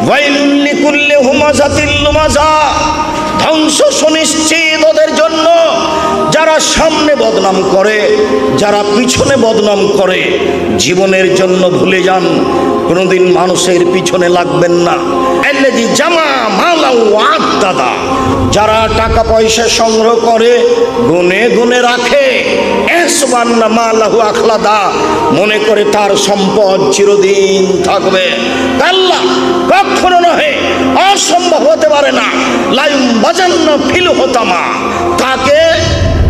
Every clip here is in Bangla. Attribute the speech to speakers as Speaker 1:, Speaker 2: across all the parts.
Speaker 1: ওয়াইলুল লিকুল্লি হুমাযাতিল লুমাযা, ধ্বংস সুনিশ্চিত ওদের জন্য যারা সামনে বদনাম করে, যারা পিছনে বদনাম করে। জীবনের জন্য ভুলে যান, কোনোদিন মানুষের পিছনে লাগবেন না। আল্লাযী জামা মালাও ওয়া'আদ্দাদা, যারা টাকা পয়সা সংগ্রহ করে গুনে গুনে রাখে। ইহসাবান্না মালাহু আখলাদা, মনে করে তার সম্পদ চিরদিন থাকবে। আল্লাহ কখনো নহে, অসম্ভব হতে পারে না। লাইম বাজান্না ফিল হোতামা, তাকে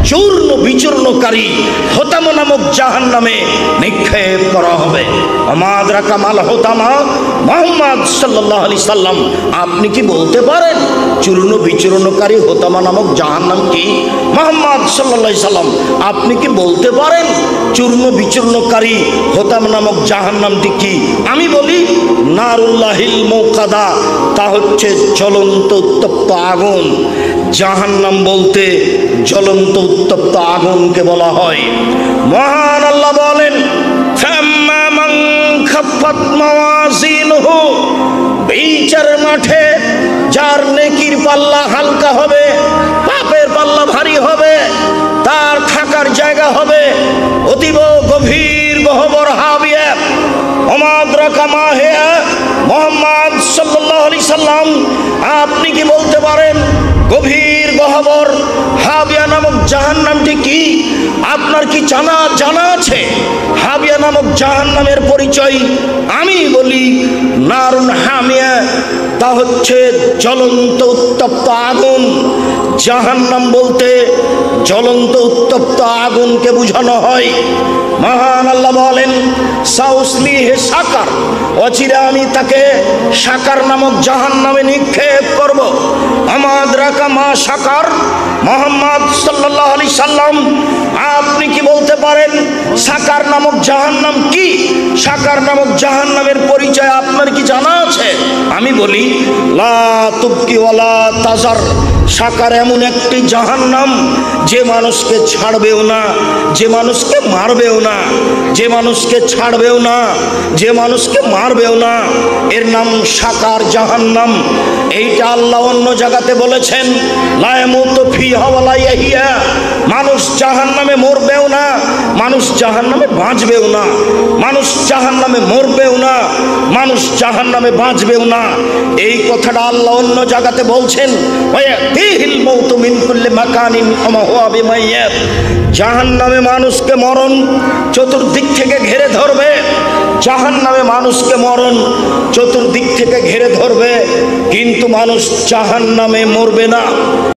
Speaker 1: চূর্ণ বিচূর্ণকারী হোতামা নামক জাহান্নামে নিক্ষেপ করা হবে। আমাদরা কামাল হোতামা, মুহাম্মদ সাল্লাল্লাহু আলাইহি সাল্লাম আপনি কি বলতে পারেন চূর্ণ বিচূর্ণকারী হোতামা নামক জাহান্নাম কি? মুহাম্মদ সাল্লাল্লাহু আলাইহি সাল্লাম আপনি কি বলতে পারেন চূর্ণ বিচূর্ণকারী হোতামা নামক জাহান্নামটি কি? আমি বলি নারুল্লাহিল মুকাদা, তা হচ্ছে জ্বলন্ত উত্তপ্ত আগুন। জাহান্নাম বলতে জ্বলন্ত উত্তপ্ত আগুনকে বলা হয়। মহান আল্লাহ বলেন, ফাম্মা মান খাফফাত মাওয়াজিনুহু, বিচার মাঠে যার নেকির পাল্লা হালকা হবে, পাপের পাল্লা ভারী হবে, তার থাকার জায়গা হবে অতীব গভীর গহ্বর হাবিয়া। আমাদরাকা মা হিয়া, মুহাম্মদ সাল্লাল্লাহু আলাইহি সাল্লাম আপনি কি বলতে পারেন গভীর গহ্বর হাবিয়া নামক জাহান্নামটি কি? আপনার কি জানা আছে হাবিয়া নামক জাহান্নামের পরিচয়? আমি বলি নারুন হামিয়া, তা হচ্ছে জ্বলন্ত উত্তপ্ত আগুন। জাহান্নাম বলতে জ্বলন্ত উত্তপ্ত আগুনকে বোঝানো হয়। মহান আল্লাহ বলেন, সাউসলিহি সাকার, অচিরে আমি তাকে সাকার নামক জাহান্নামে নিক্ষেপ করব। আমাদরাকা মা সাকার, মুহাম্মদ সাল্লাল্লাহু আলাইহি সাল্লাম আপনি কি বলতে পারেন সাকার নামক জাহান্নাম কি? সাকার নামক জাহান্নামের পরিচয় আপনার কি জানা আছে? আমি বলি লা তুবকি ওয়ালা তাজার, সাকার এমন একটি জাহান্নাম যে মানুষকে ছাড়বেও না, যে মানুষকে মারবেও না, যে মানুষকে ছাড়বেও না, যে মানুষকে মারবেও না। এর নাম সাকার জাহান্নাম। এইটা আল্লাহ অন্য জায়গাতে বলেছেন, লা ইয়ামুতু ফিহা ওয়া লা ইয়াহইয়া, মানুষ জাহান্নামে মরবেও না, মানুষ জাহান্নামে বাঁচবেও না, মানুষ জাহান্নামে মরবেও না, মানুষ জাহান্নামে বাঁচবেও না। এই কথাটা আল্লাহ অন্য জায়গাতে বলছেন, ওয়ায়াতিহিল মাউতু মিন কুল্লি মাকানিন ওয়া মা হুয়া বিমাইয়্যিত, জাহান্নামে মানুষকে মরণ চতুর্দিক থেকে ঘিরে ধরবে। জাহান্নামে মানুষকে মরণ চতুর্দিক থেকে ঘিরে ধরবে, কিন্তু মানুষ জাহান্নামে মরবে না।